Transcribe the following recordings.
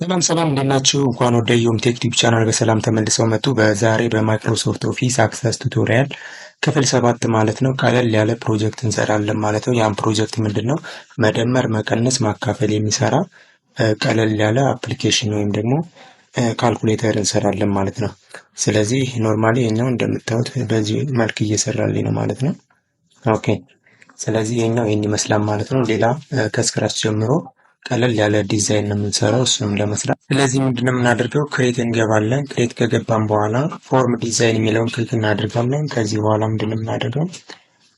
ሰላም ሰላም እንዴት ናችሁ? እንኳን ወደ ዮም ቴክ ቲዩብ ቻናል በሰላም ተመልሰው መጡ። በዛሬ በማይክሮሶፍት ኦፊስ አክሰስ ቱቶሪያል ክፍል 7 ማለት ነው ቀለል ያለ ፕሮጀክት እንሰራለን ማለት ነው። ያን ፕሮጀክት ምንድነው? መደመር፣ መቀነስ፣ ማካፈል የሚሰራ ቀለል ያለ አፕሊኬሽን ወይም ደግሞ ካልኩሌተር እንሰራለን ማለት ነው። ስለዚህ ኖርማሊ ይሄኛው እንደምታዩት በዚህ መልክ እየሰራልኝ ነው ማለት ነው። ኦኬ ስለዚህ ይሄኛው ይሄን ይመስላል ማለት ነው። ሌላ ከስክራች ጀምሮ ቀለል ያለ ዲዛይን ነው የምንሰራው እሱንም ለመስራት። ስለዚህ ምንድነው የምናደርገው? ክሬት እንገባለን። ክሬት ከገባን በኋላ ፎርም ዲዛይን የሚለውን ክሊክ እናደርጋለን። ከዚህ በኋላ ምንድነው የምናደርገው?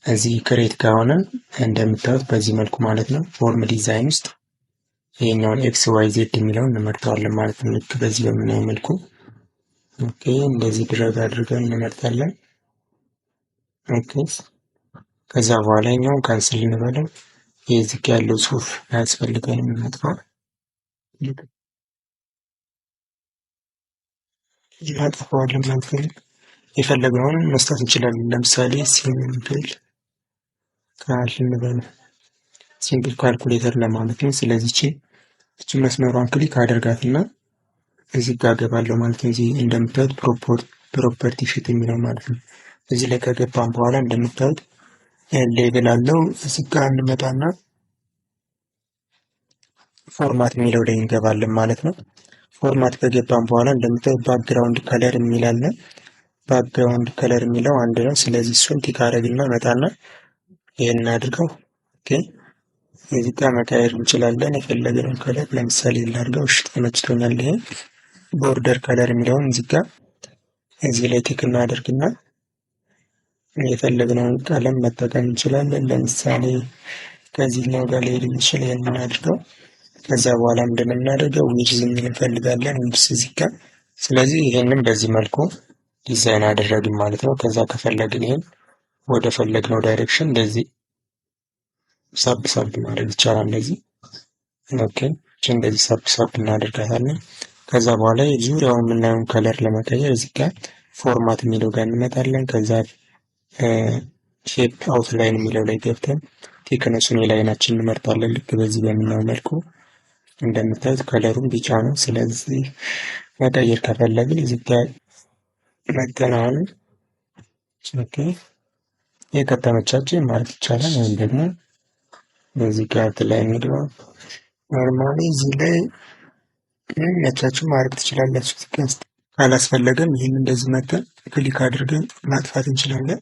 እዚህ ክሬት ከሆነ እንደምታዩት በዚህ መልኩ ማለት ነው ፎርም ዲዛይን ውስጥ ይሄኛውን ኤክስ ዋይ ዜድ የሚለውን እንመርጠዋለን ማለት ነው። ልክ በዚህ በምናየው መልኩ ኦኬ፣ እንደዚህ ድረግ አድርገን እንመርጣለን። ኦኬ ከዛ በኋላ ይሄኛውን ካንስል እንበለው። የዚህ ያለው ጽሁፍ አያስፈልገንም እናጥፋው። እናጥፋዋለን ማለት ነው። የፈለግነውን መስጠት እንችላለን። ለምሳሌ ሲምፕል ካል እንበል፣ ሲምፕል ካልኩሌተር ለማለት ነው። ስለዚህ እቺ መስመሯን ክሊክ አደርጋትና እዚህ ጋር ገባለሁ ማለት ነው። እዚህ እንደምታዩት ፕሮፐርቲ ፊት የሚለው ማለት ነው። እዚህ ላይ ከገባን በኋላ እንደምታዩት ሌብል አለው። እዚህ ጋር እንመጣና ፎርማት የሚለው ላይ እንገባለን ማለት ነው። ፎርማት ከገባን በኋላ እንደምታዩት ባክግራውንድ ከለር የሚል አለ። ባክግራውንድ ከለር የሚለው አንድ ነው። ስለዚህ እሱን ቲክ አደርግና መጣና ይሄን አድርገው። ኦኬ እዚህ ጋር መቀየር እንችላለን የፈለግነውን ከለር። ለምሳሌ ላድርገው። እሺ ተመችቶኛል። ይሄ ቦርደር ከለር የሚለውን እዚህ ላይ ቲክ እናደርግና የፈለግነውን ቀለም መጠቀም እንችላለን። ለምሳሌ ከዚህኛው ጋር ሊሄድ የሚችል ይሄንን አድርገው። ከዛ በኋላ ምንድነው የምናደርገው? ዊድዝ የሚል እንፈልጋለን። ዊድዝ እዚህ ጋር። ስለዚህ ይሄንን በዚህ መልኩ ዲዛይን አደረግን ማለት ነው። ከዛ ከፈለግን ይሄን ወደ ፈለግነው ዳይሬክሽን እንደዚህ ሳብ ማድረግ ይቻላል። እንደዚህ ኦኬ፣ እንደዚህ ሳብ እናደርጋታለን። ከዛ በኋላ ዙሪያውን የምናየውን ከለር ለመቀየር እዚህ ጋር ፎርማት የሚለው ጋር እንመጣለን። ከዛ ሼፕ አውትላይን የሚለው ላይ ገብተን ቴክነሱን የላይናችን እንመርጣለን። ልክ በዚህ በምናየው መልኩ እንደምታዩት ከለሩን ቢጫ ነው። ስለዚህ መቀየር ከፈለግን እዚህ ጋር መጠናውን ኦኬ የከተመቻችን ማለት ይቻላል። ወይም ደግሞ በዚህ ጋር ላይ እንግባ። ኖርማሊ እዚህ ላይ ነቻችሁ ማድረግ ትችላላችሁ። እዚህ ጋር ካላስፈለገም ይህን እንደዚህ መተን ክሊክ አድርገን ማጥፋት እንችላለን።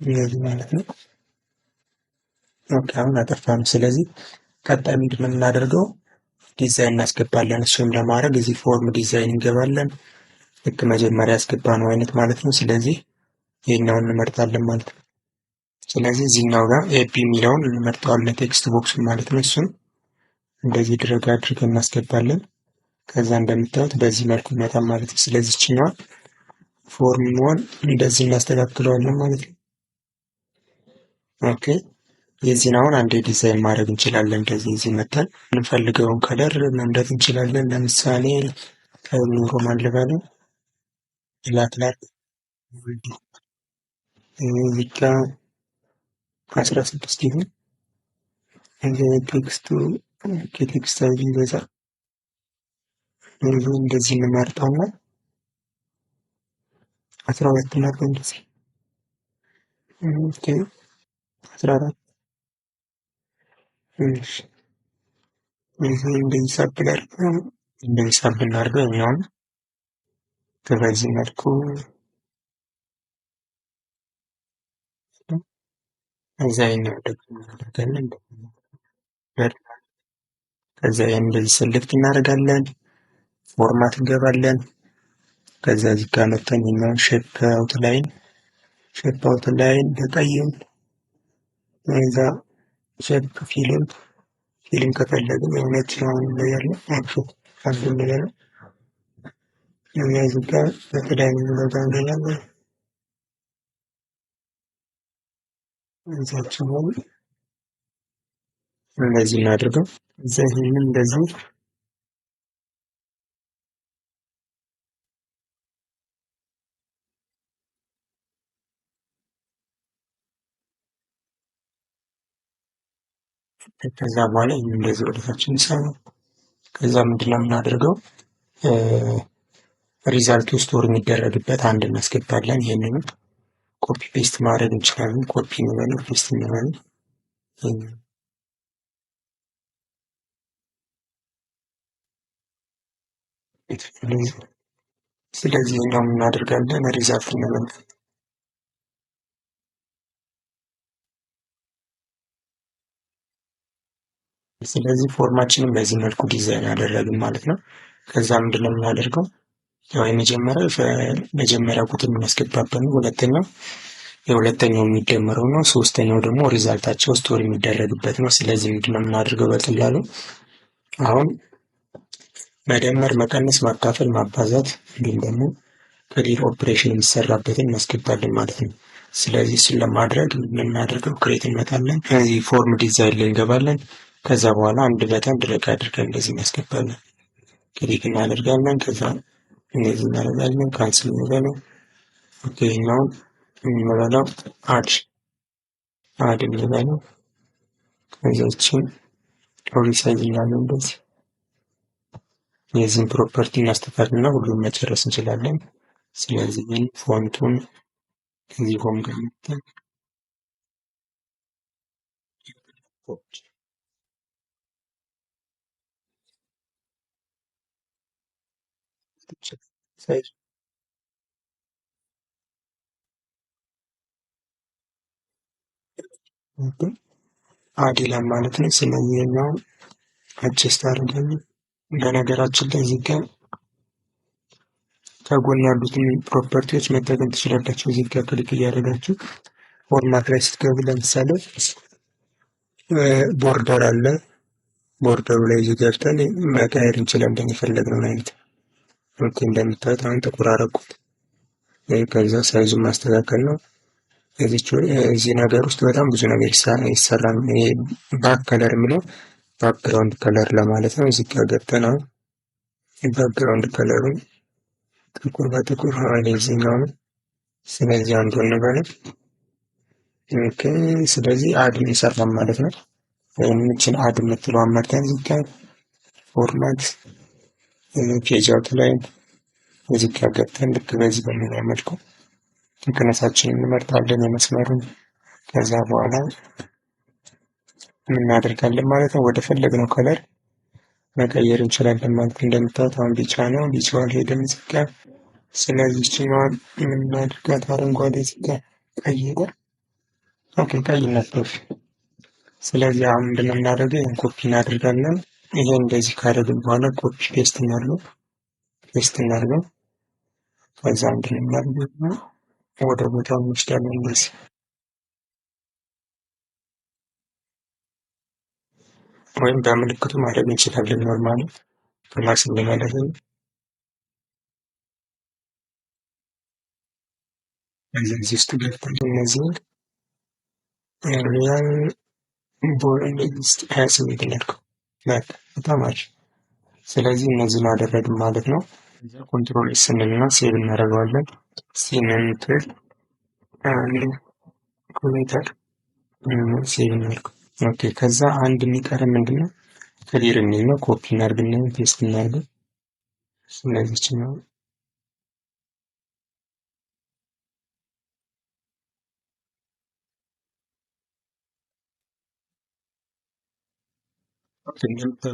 እንደዚህ ማለት ነው። ኦኬ አሁን አጠፋነው። ስለዚህ ቀጣይ ምንድነው የምናደርገው? ዲዛይን እናስገባለን። እሱም ለማድረግ እዚህ ፎርም ዲዛይን እንገባለን። ልክ መጀመሪያ ያስገባነው አይነት ማለት ነው። ስለዚህ ይሄኛውን እንመርጣለን ማለት ነው። ስለዚህ እዚህኛው ጋር ኤፒ የሚለውን እንመርጠዋለን፣ ቴክስት ቦክስ ማለት ነው። እሱን እንደዚህ ድረግ አድርገን እናስገባለን። ከዛ እንደምታዩት በዚህ መልኩ ይመጣል ማለት ነው። ስለዚህ እችኛዋ ፎርሙን እንደዚህ እናስተካክለዋለን ማለት ነው። ኦኬ የዚህን አሁን አንዴ ዲዛይን ማድረግ እንችላለን። እንደዚህ እዚህ መተን የምንፈልገውን ከለር መምረጥ እንችላለን። ለምሳሌ ሮማን ልበለው ላትላር እዚጋ 16 ይሁን። ቴክስቱ ከቴክስት ይበዛ እንደዚህ እንመርጠውና 12 እናድርገው። እንደዚህ 14 እንደዚህ ሳብ እናድርገው። እኛውን በዚህ መልኩ እዛ ይኛው ደግሞ እናደርጋለን። ከዛ እንደዚህ ሰሌክት እናደርጋለን። ፎርማት እንገባለን። ከዛ እዚህ ጋር መተን ይሄኛውን ሼፕ አውትላይን በቀይም እዛ ሼፕ ፊልም ከፈለግን የእውነት አሁን ላይ ያለው አፕሾት አንዱ ነገር ነው። እዚህ ጋር በተለያዩ ነገር እንገኛለን። እዛችን ሆኑ እንደዚህ እናድርገው። እዛ ይሄንን እንደዚህ ከዛ በኋላ ይሄን እንደዚህ ወደታችን እንሰራው። ከዛ ምንድነው የምናደርገው ሪዛልቱ ስቶር የሚደረግበት አንድ እናስገባለን። ይህንንም ኮፒ ፔስት ማድረግ እንችላለን። ኮፒ እንበለው፣ ፔስት እንበለው። ስለዚህ ነው እናደርጋለን ሪዛልት እንበለው። ስለዚህ ፎርማችንን በዚህ መልኩ ዲዛይን ያደረግን ማለት ነው። ከዛ ምንድነው የምናደርገው ያው የመጀመሪያ ቁጥር የምናስገባበት ነው። ሁለተኛው የሁለተኛው የሚደመረው ነው። ሶስተኛው ደግሞ ሪዛልታቸው ስቶር የሚደረግበት ነው። ስለዚህ ምንድነው የምናደርገው በቀላሉ አሁን መደመር፣ መቀነስ፣ ማካፈል፣ ማባዛት እንዲሁም ደግሞ ክሊር ኦፕሬሽን የሚሰራበትን እናስገባለን ማለት ነው። ስለዚህ እሱን ለማድረግ የምናደርገው ክሬት እንመጣለን። ከዚህ ፎርም ዲዛይን ላይ እንገባለን። ከዛ በኋላ አንድ በተን ድረግ አድርገን እንደዚህ እናስገባለን። ክሊክ እናደርጋለን። ከዛ እንደዚህ እናደርጋለን። ካንስል እንበለው። ኦኬ ነው እንበለው። አድ እንበለው። ከዛችን ሪሳይዝ እናለን። እንደዚህ የዚህን ፕሮፐርቲ እናስተካክልና ሁሉም መጨረስ እንችላለን። ስለዚህ ግን ፎንቱን እዚህ ሆም ጋር መጥተን ሳይዝ አድ ይላል ማለት ነው። ስለዚህ የኛውን አጀስት አድርገን በነገራችን ላይ እዚህ ጋር ከጎን ያሉትን ፕሮፐርቲዎች መጠቀም ትችላላችሁ። እዚህ ጋር ክሊክ እያደረጋችሁ ፎርማት ላይ ስትገቡ ለምሳሌ ቦርደር አለ። ቦርደሩ ላይ እዚህ ገብተን መቀየር እንችላለን የፈለግነውን አይነት። ኦኬ እንደምታዩት አሁን ጥቁር አደረኩት። ከዛ ሳይዙን ማስተካከል ነው። እዚህ ነገር ውስጥ በጣም ብዙ ነገር ይሰራል። ይሄ ባክ ከለር የሚለው ባክግራውንድ ከለር ለማለት ነው። እዚህ ጋር ገብተን አሁን ባክግራውንድ ከለሩን ጥቁር በጥቁር እዚህኛው ነው። ስለዚህ አንዱ እንበለው። ኦኬ ስለዚህ አድ እንሰራም ማለት ነው። ይህችን አድ የምትለዋን መርጠን እዚህ ጋር ፎርማት ፔጅ አውት ላይ እዚህ ጋር ገብተን ልክ በዚህ በሚለው መልኩ ቲክነሳችንን እንመርጣለን የመስመሩን። ከዛ በኋላ እናደርጋለን ማለት ነው። ወደ ፈለግነው ከለር መቀየር እንችላለን ማለት ነው። እንደምታዩት አሁን ቢጫ ነው። ቢጫው አልሄደም እዚህ ጋር። ስለዚህ ይችኛዋን የምናደርጋት አረንጓዴ እዚህ ጋር ቀይ ነው። ኦኬ ቀይ ነበር። ስለዚህ አሁን ምንድነው የምናደርገው ይሄን ኮፒ እናደርጋለን። ይሄ እንደዚህ ካደረግን በኋላ ኮፒ ፔስት እናድርገው። ከዛ ምንድነው የምናደርገው ወደ ቦታው እንወስዳለን። እንደዚህ ወይም በምልክቱ ማድረግ እንችላለን። ኖርማሊ ፕላስ እንደማለት ነው። እዚህ ውስጥ ገብተን እነዚህ ሪያል ቦርንስት 28 እናድርገው። በጣም አሪፍ። ስለዚህ እነዚህን አደረግን ማለት ነው። ኮንትሮል ኤስ እንልና ሴቭ እናደርገዋለን። ሲንንትል ኮሜንተር ሴቭ እናድርገው። ኦኬ ከዛ አንድ የሚቀር ምንድነው ክሊር የሚል ነው። ኮፒ እናድርግና ፔስት እናድርግ። ስለዚህ ነው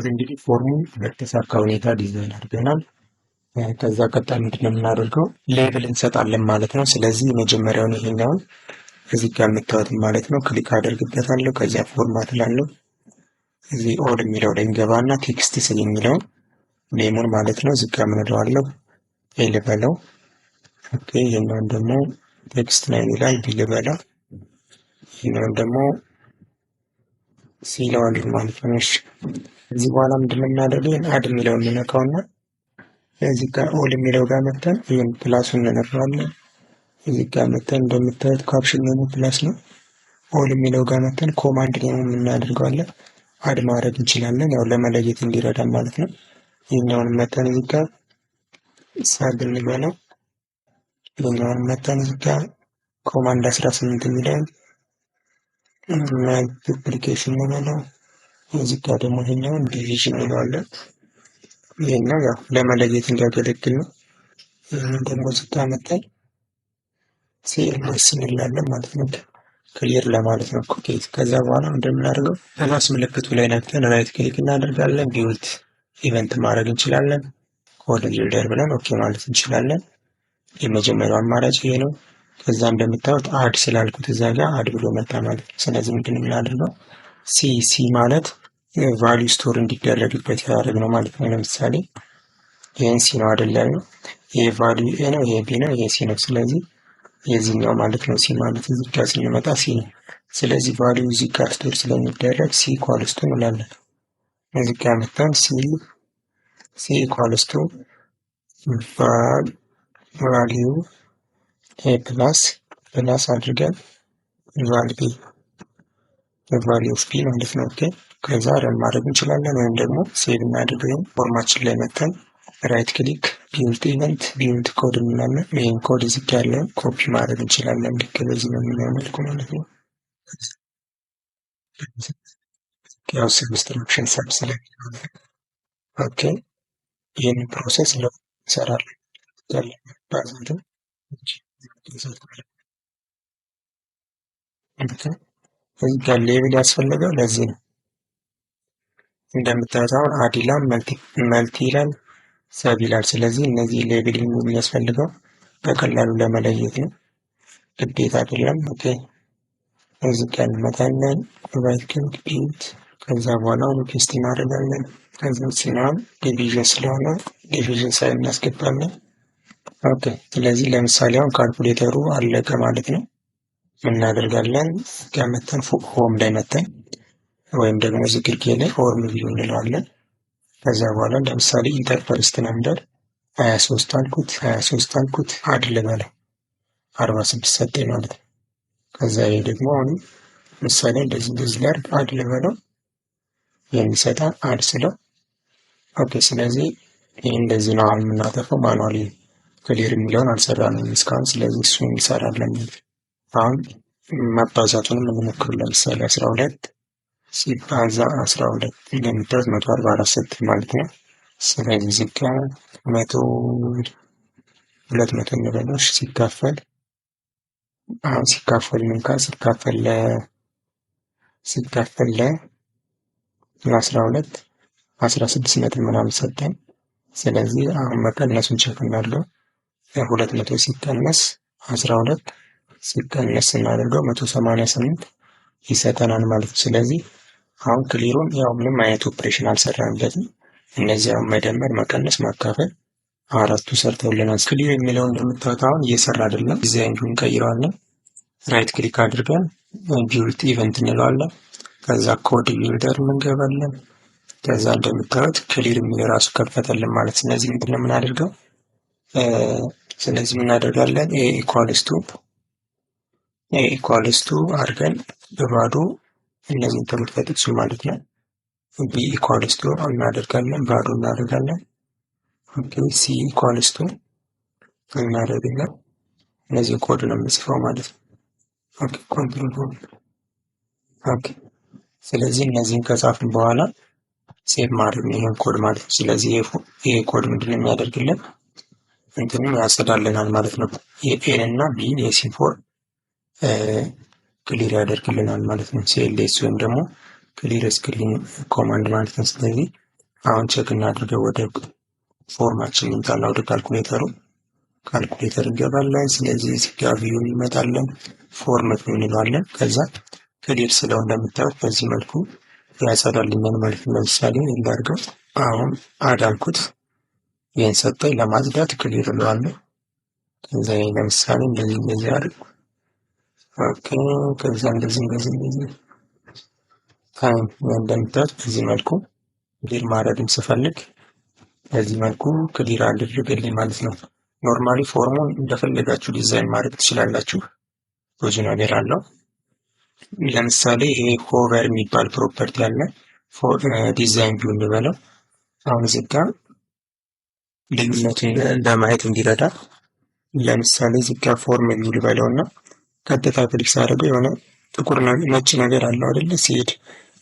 እንግዲህ ፎርሙ በተሳካ ሁኔታ ዲዛይን አድርገናል። ከዛ ቀጣይ ምንድነው የምናደርገው ሌብል እንሰጣለን ማለት ነው። ስለዚህ የመጀመሪያውን ይሄኛውን እዚህ ጋር የምታዩት ማለት ነው ክሊክ አደርግበታለሁ። ከዚያ ፎርማት ላለው እዚህ ኦል የሚለው ላይ እንገባና ቴክስት ስል የሚለውን ኔሙን ማለት ነው እዚህ ጋር ምን እለዋለሁ ኤል በለው። ኦኬ ይሄኛውን ደግሞ ቴክስት ላይ ይላል ቢል በለው። ይሄኛውን ደግሞ ሲለዋል ማለት ነው። እሺ እዚህ በኋላ ምንድነው የምናደርገው አድ የሚለውን እንነካውና እዚህ ጋር ኦል የሚለው ጋር መተን ይሄን ፕላሱን እንነካዋለን። እዚህ ጋር መተን እንደምታዩት ካፕሽን ነው ፕላስ ነው። ኦል የሚለው ጋር መተን ኮማንድ ነው የምናደርገዋለን። አድ ማድረግ እንችላለን ያው ለመለየት እንዲረዳ ማለት ነው። ይሄኛውን መተን እዚህ ጋር ሳብ እንበለው። ይሄኛውን መተን እዚህ ጋር ኮማንድ 18 የሚለውን መልቲፕሊኬሽን እንበለው። እዚህ ጋር ደግሞ ይሄኛውን ዲቪዥን እንለዋለን። ይሄኛው ያው ለመለየት እንዲያገለግል ነው። ይህንን ደግሞ ስታመጣኝ ሲኤልኤስ እንላለን ማለት ነው። ክሊር ለማለት ነው ኩኪስ። ከዛ በኋላ እንደምናደርገው ፕላስ ምልክቱ ላይ ነክተን ራይት ክሊክ እናደርጋለን። ቢውልት ኢቨንት ማድረግ እንችላለን። ኮድ ቢልደር ብለን ኦኬ ማለት እንችላለን። የመጀመሪያው አማራጭ ይሄ ነው። ከዛ እንደምታዩት አድ ስላልኩት እዛ ጋር አድ ብሎ መጣ ማለት ነው። ስለዚህ ምንድን ነው የምናደርገው ሲ ማለት ቫሊዩ ስቶር እንዲደረግበት ያደርግ ነው ማለት ነው። ለምሳሌ ይህን ሲ ነው አይደለ ነው። ይሄ ቫሊዩ ኤ ነው፣ ይሄ ቢ ነው፣ ይሄ ሲ ነው። ስለዚህ የዚህኛው ማለት ነው ሲ ማለት እዚህ ጋር ስንመጣ ሲ ነው። ስለዚህ ቫሊዩ እዚህ ጋር ስቶር ስለሚደረግ ሲ ኢኳልስቱ እንላለን። እዚህ ጋር መጣን ሲ ኢኳልስቱ ቫሊዩ ኤ ፕላስ አድርገን ቫሊዩ ኦፍ ቢ ማለት ነው። ኦኬ ከዛ ረን ማድረግ እንችላለን፣ ወይም ደግሞ ሴቭ እናድርገው ፎርማችን ላይ መተን ራይት ክሊክ ቢውልት ኢቨንት ቢውልት ኮድ እንላለን። ይህን ኮድ እዚህ ያለውን ኮፒ ማድረግ እንችላለን። ልክ በዚህ ነው የሚያመልኩ ማለት ነው። ያው ሰብስትራክሽን ሰብ ስለሚሆን ኦኬ ይህን ፕሮሰስ ነው እንሰራለን። ባዛትም እዚህ ጋር ሌብል ያስፈልገው ለዚህ ነው። እንደምታዩት አሁን አድ ይላል፣ መልቲ ይላል፣ ሰብ ይላል። ስለዚህ እነዚህ ሌብል የሚያስፈልገው በቀላሉ ለመለየት ነው፣ ግዴታ አይደለም። ኦኬ እዚህ ጋር እንመጣለን፣ ራይት ክሊክ ቢውልት፣ ከዛ በኋላ ፔስት እናደርጋለን። ከዛ ሲናም ዲቪዥን ስለሆነ ዲቪዥን ሳይን እናስገባለን። ኦኬ ስለዚህ ለምሳሌ አሁን ካልኩሌተሩ አለቀ ማለት ነው። እናደርጋለን ጋር መተን ሆም ላይ መተን ወይም ደግሞ ዝግርጌ ላይ ፎርም ቪው እንለዋለን። ከዛ በኋላ ለምሳሌ ኢንተር ፈርስት ነምበር 23 አልኩት አድ ልበለው 46 ሰጠኝ ማለት ነው። ከዛ ይሄ ደግሞ አሁን ምሳሌ እንደዚህ ላድርግ አድ ልበለው የሚሰጣ አድ ስለው ኦኬ። ስለዚህ ይህ እንደዚህ ነው አሁን የምናጠፈው። ማኑዋሊ ክሊር የሚለውን አልሰራንም እስካሁን። ስለዚህ እሱ እንሰራለን። አሁን ማባዛቱንም እንሞክር። ለምሳሌ 12 ሲባዛ 12 እንደምታዩት 144 ሰጠኝ ማለት ነው። ስለዚህ እዚህ ጋር 200 እንበለው ሲካፈል አሁን ሲካፈል ምን ጋር ሲካፈል ለ12 16 ነጥብ ምናምን ሰጠኝ። ስለዚህ አሁን መቀነሱን ቼክ እናድርገው። 200 ሲቀነስ 12 ሲቀነስ ስናደርገው 188 ይሰጠናል ማለት ነው። ስለዚህ አሁን ክሊሩን ያው ምንም አይነት ኦፕሬሽን አልሰራንበትም። እነዚህ አሁን መደመር፣ መቀነስ፣ ማካፈል አራቱ ሰርተውልናል። ክሊር የሚለው እንደምታዩት አሁን እየሰራ አይደለም። ዲዛይኑን እንቀይረዋለን። ራይት ክሊክ አድርገን ቢውልት ኢቨንት እንለዋለን። ከዛ ኮድ ቢልደር እንገባለን። ከዛ እንደምታዩት ክሊር የሚል ራሱ ከፈተልን ማለት። ስለዚህ ምንድን ነው የምናደርገው? ስለዚህ እናደርጋለን ኤ ኢኳልስቱ አድርገን በባዶ እነዚህን ተመልከቱት ማለት ነው። ቢ ኢኳልስቱ እናደርጋለን፣ ባዶ እናደርጋለን። ኦኬ ሲ ኢኳልስቱ እናደርጋለን። እነዚህ ኮድ ነው የምጽፈው ማለት ነው። ኦኬ ኮንትሮል ኦኬ። ስለዚህ እነዚህን ከጻፍን በኋላ ሴቭ ማድረግ ነው ይሄን ኮድ ማለት ነው። ስለዚህ ይሄ ኮድ ምንድን ነው የሚያደርግልን? እንትንም ያጸዳልናል ማለት ነው። የኤን እና ቢን የሲፎር ክሊር ያደርግልናል ማለት ነው። ሲኤልኤስ ወይም ደግሞ ክሊር ስክሪን ኮማንድ ማለት ነው። ስለዚህ አሁን ቼክ እናድርገው። ወደ ፎርማችን እንምጣና ወደ ካልኩሌተር እንገባለን። ስለዚህ እዚህ ጋር ቪው እንመጣለን፣ ፎርማት እንለዋለን። ከዛ ክሊር ስለሆነ እንደምታዩት በዚህ መልኩ ያጸዳልኛል ማለት ነው። ለምሳሌ እንዳርገው አሁን አዳልኩት ይህን ሰጠኝ። ለማጽዳት ክሊር እለዋለሁ። ከዛ ለምሳሌ እንደዚህ አድርግ። ኦኬ ከዛ እንደዚህ ታይም እንደምታዩት በዚህ መልኩ ክሊር ማድረግም ስፈልግ በዚህ መልኩ ክሊር አድርግልኝ ማለት ነው። ኖርማሊ ፎርሙን እንደፈለጋችሁ ዲዛይን ማድረግ ትችላላችሁ። ብዙ ነገር አለው። ለምሳሌ ይሄ ሆቨር የሚባል ፕሮፐርቲ አለ። ዲዛይን ቪው እንበለው። አሁን እዚህ ጋር ልዩነቱን ለማየት እንዲረዳ ለምሳሌ እዚህ ጋር ፎርም ቪው ልበለውና ቀጥታ ክሊክ ሳደርገው የሆነ ጥቁር ነጭ ነገር አለው አይደለ? ሲሄድ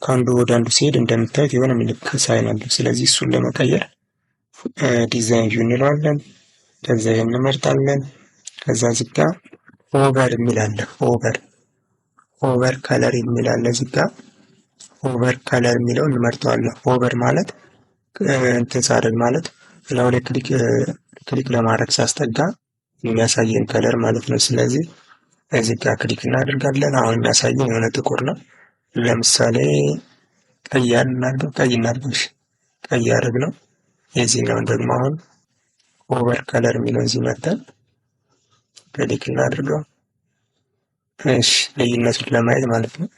ከአንዱ ወደ አንዱ ሲሄድ እንደምታዩት የሆነ ምልክት ሳይን አለው። ስለዚህ እሱን ለመቀየር ዲዛይን ቪው እንለዋለን። ከዛ እንመርጣለን። ከዛ እዚህ ጋር ሆቨር የሚል አለ። ሆቨር ከለር የሚል አለ እዚህ ጋር። ሆቨር ከለር የሚለውን እንመርጠዋለን። ሆቨር ማለት እንትን ሳደርግ ማለት ላው ላይ ክሊክ ለማድረግ ሳስጠጋ የሚያሳየን ከለር ማለት ነው። ስለዚህ እዚህ ጋር ክሊክ እናደርጋለን። አሁን የሚያሳየን የሆነ ጥቁር ነው። ለምሳሌ ቀይ እናድርገው። ቀይ ያደርግ ነው። የዚህኛውን ደግሞ አሁን ሆቨር ከለር የሚለው እዚህ መተን ክሊክ እናድርገው። እሺ ልዩነቱን ለማየት ማለት ነው።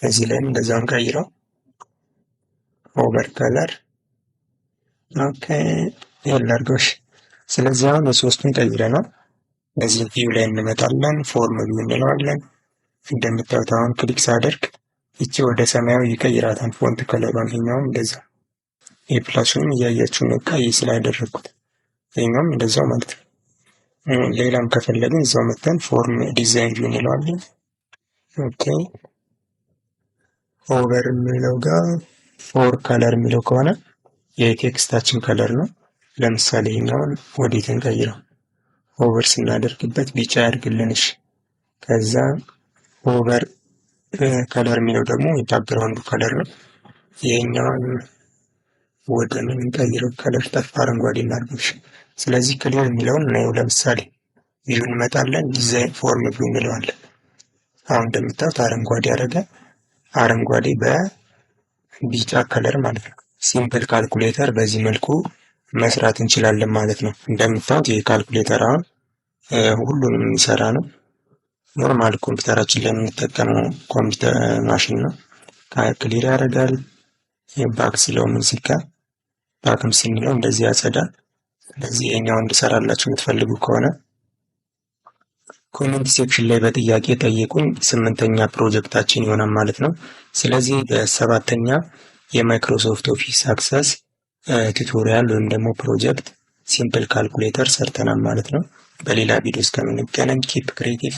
እዚህ ላይም እንደዛውን ቀይረው ሆቨር ከለር ኦኬ ያላርገው። ስለዚህ አሁን የሶስቱን ቀይረናል። እዚህ ቪው ላይ እንመጣለን። ፎርም ቪው እንለዋለን። እንደምታዩት አሁን ክሊክ ሳደርግ ይቺ ወደ ሰማያዊ ይቀይራታል ፎንት ከለሯን። ይሄኛውም እንደዛ የፕላሱንም እያያችሁ ነው ቀይ ስላደረኩት። ይሄኛውም እንደዛው ማለት ነው። ሌላም ከፈለግን እዛው መተን ፎርም ዲዛይን ቪው እንለዋለን። ኦኬ ሆቨር የሚለው ጋር ፎር ከለር የሚለው ከሆነ የቴክስታችን ከለር ነው። ለምሳሌ ይሄኛውን ወዴት እንቀይረው? ሆቨር ስናደርግበት ቢጫ ያድርግልንሽ። ከዛ ሆቨር ከለር የሚለው ደግሞ የባክግራውንዱ ከለር ነው። ይሄኛውን ወደ ምን እንቀይረው? ከለር ጠፋ፣ አረንጓዴ እናድርግሽ። ስለዚህ ክሊር የሚለውን እናየው። ለምሳሌ ቪው እንመጣለን። ዲዛይን ፎርም ቪው እንለዋለን። አሁን እንደምታዩት አረንጓዴ ያደረገ አረንጓዴ በቢጫ ከለር ማለት ነው። ሲምፕል ካልኩሌተር በዚህ መልኩ መስራት እንችላለን ማለት ነው። እንደምታዩት ይህ ካልኩሌተር አሁን ሁሉንም የሚሰራ ነው። ኖርማል ኮምፒውተራችን ላይ የምንጠቀመው ኮምፒውተር ማሽን ነው። ክሊር ያደርጋል። ባክ ስለው ምን ሲካ ባክም ስንለው እንደዚህ ያጸዳል። ስለዚህ ይሄኛው እንድሰራላችሁ የምትፈልጉ ከሆነ ኮሜንት ሴክሽን ላይ በጥያቄ ጠይቁኝ። 8ኛ ፕሮጀክታችን ይሆናል ማለት ነው። ስለዚህ በ7ኛ የማይክሮሶፍት ኦፊስ አክሰስ ቱቶሪያል ወይም ደግሞ ፕሮጀክት ሲምፕል ካልኩሌተር ሰርተናል ማለት ነው። በሌላ ቪዲዮ እስከምንገናኝ ኪፕ ክሬቲቭ